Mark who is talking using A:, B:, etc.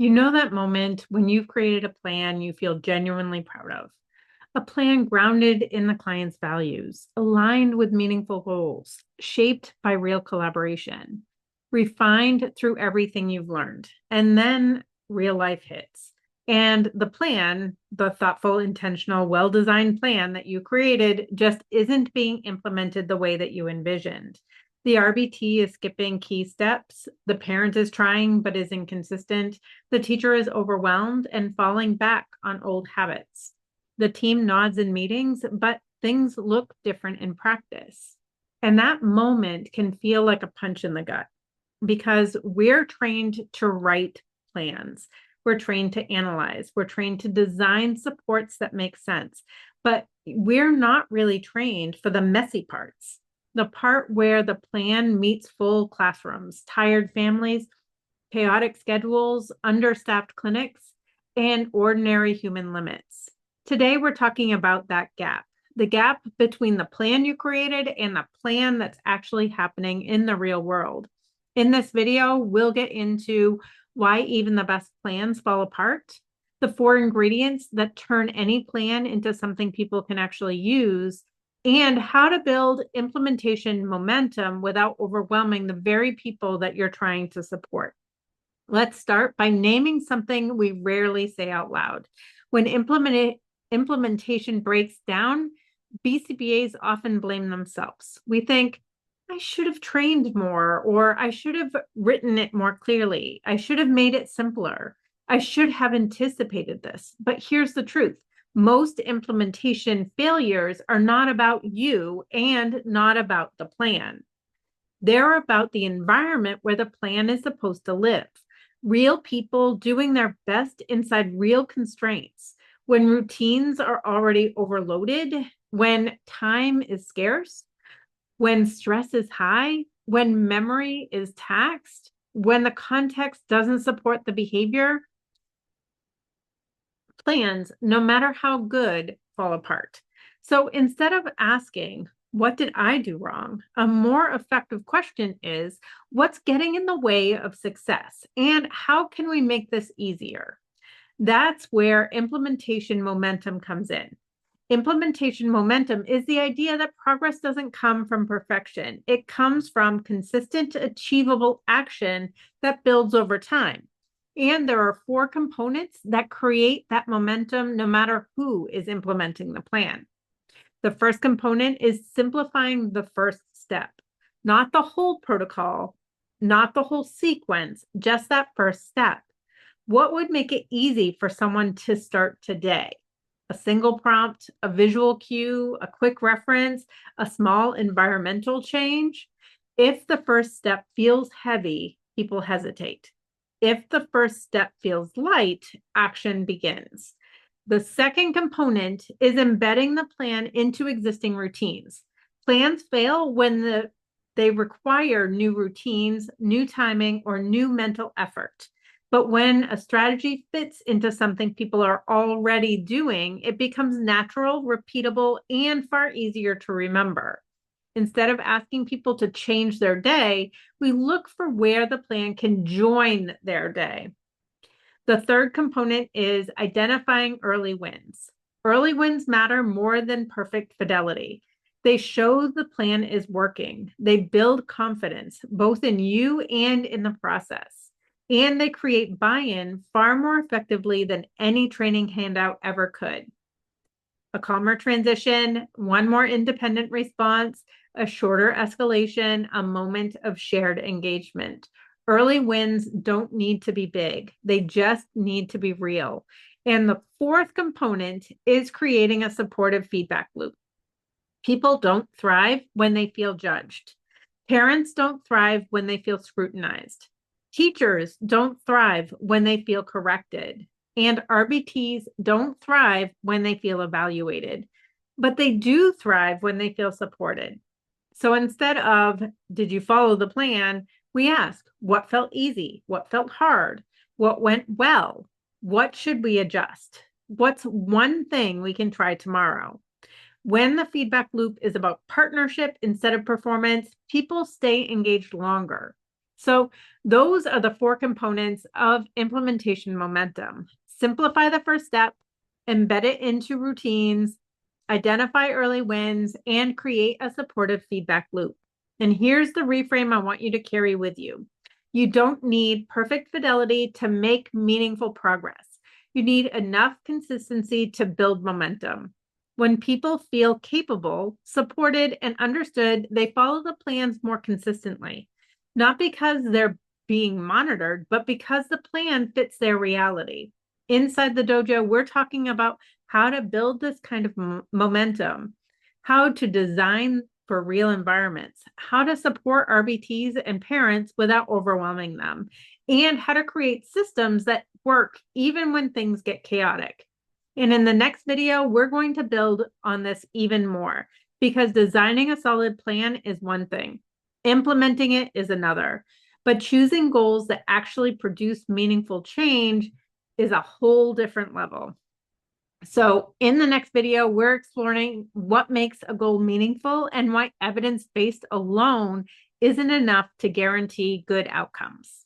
A: You know that moment when you've created a plan you feel genuinely proud of, a plan grounded in the client's values, aligned with meaningful goals, shaped by real collaboration, refined through everything you've learned. And then real life hits. And the plan, the thoughtful, intentional, well designed plan that you created, just isn't being implemented the way that you envisioned. The RBT is skipping key steps. The parent is trying but is inconsistent. The teacher is overwhelmed and falling back on old habits. The team nods in meetings, but things look different in practice. And that moment can feel like a punch in the gut because we're trained to write plans. We're trained to analyze. We're trained to design supports that make sense. But we're not really trained for the messy parts, the part where the plan meets full classrooms, tired families, chaotic schedules, understaffed clinics, and ordinary human limits. Today, we're talking about that gap, the gap between the plan you created and the plan that's actually happening in the real world. In this video, we'll get into why even the best plans fall apart, the four ingredients that turn any plan into something people can actually use, and how to build implementation momentum without overwhelming the very people that you're trying to support. Let's start by naming something we rarely say out loud. When implementation breaks down, BCBAs often blame themselves. We think, I should have trained more, or I should have written it more clearly. I should have made it simpler. I should have anticipated this. But here's the truth. Most implementation failures are not about you and not about the plan. They're about the environment where the plan is supposed to live. Real people doing their best inside real constraints. When routines are already overloaded, when time is scarce, when stress is high, when memory is taxed, when the context doesn't support the behavior, plans, no matter how good, fall apart. So instead of asking, what did I do wrong? A more effective question is, what's getting in the way of success? And how can we make this easier? That's where implementation momentum comes in. Implementation momentum is the idea that progress doesn't come from perfection. It comes from consistent, achievable action that builds over time. And there are four components that create that momentum no matter who is implementing the plan. The first component is simplifying the first step, not the whole protocol, not the whole sequence, just that first step. What would make it easy for someone to start today? A single prompt, a visual cue, a quick reference, a small environmental change. If the first step feels heavy, people hesitate. If the first step feels light, action begins. The second component is embedding the plan into existing routines. Plans fail when they require new routines, new timing, or new mental effort. But when a strategy fits into something people are already doing, it becomes natural, repeatable, and far easier to remember. Instead of asking people to change their day, we look for where the plan can join their day. The third component is identifying early wins. Early wins matter more than perfect fidelity. They show the plan is working. They build confidence, both in you and in the process. And they create buy-in far more effectively than any training handout ever could. A calmer transition, one more independent response, a shorter escalation, a moment of shared engagement. Early wins don't need to be big. They just need to be real. And the fourth component is creating a supportive feedback loop. People don't thrive when they feel judged. Parents don't thrive when they feel scrutinized. Teachers don't thrive when they feel corrected. And RBTs don't thrive when they feel evaluated, but they do thrive when they feel supported. So instead of, did you follow the plan? We ask, what felt easy? What felt hard? What went well? What should we adjust? What's one thing we can try tomorrow? When the feedback loop is about partnership instead of performance, people stay engaged longer. So those are the four components of implementation momentum. Simplify the first step, embed it into routines, identify early wins, and create a supportive feedback loop. And here's the reframe I want you to carry with you. You don't need perfect fidelity to make meaningful progress. You need enough consistency to build momentum. When people feel capable, supported, and understood, they follow the plans more consistently, not because they're being monitored, but because the plan fits their reality. Inside the dojo, we're talking about how to build this kind of momentum, how to design for real environments, how to support RBTs and parents without overwhelming them, and how to create systems that work even when things get chaotic. And in the next video, we're going to build on this even more, because designing a solid plan is one thing, implementing it is another, but choosing goals that actually produce meaningful change is a whole different level. So in the next video, we're exploring what makes a goal meaningful and why evidence-based alone isn't enough to guarantee good outcomes.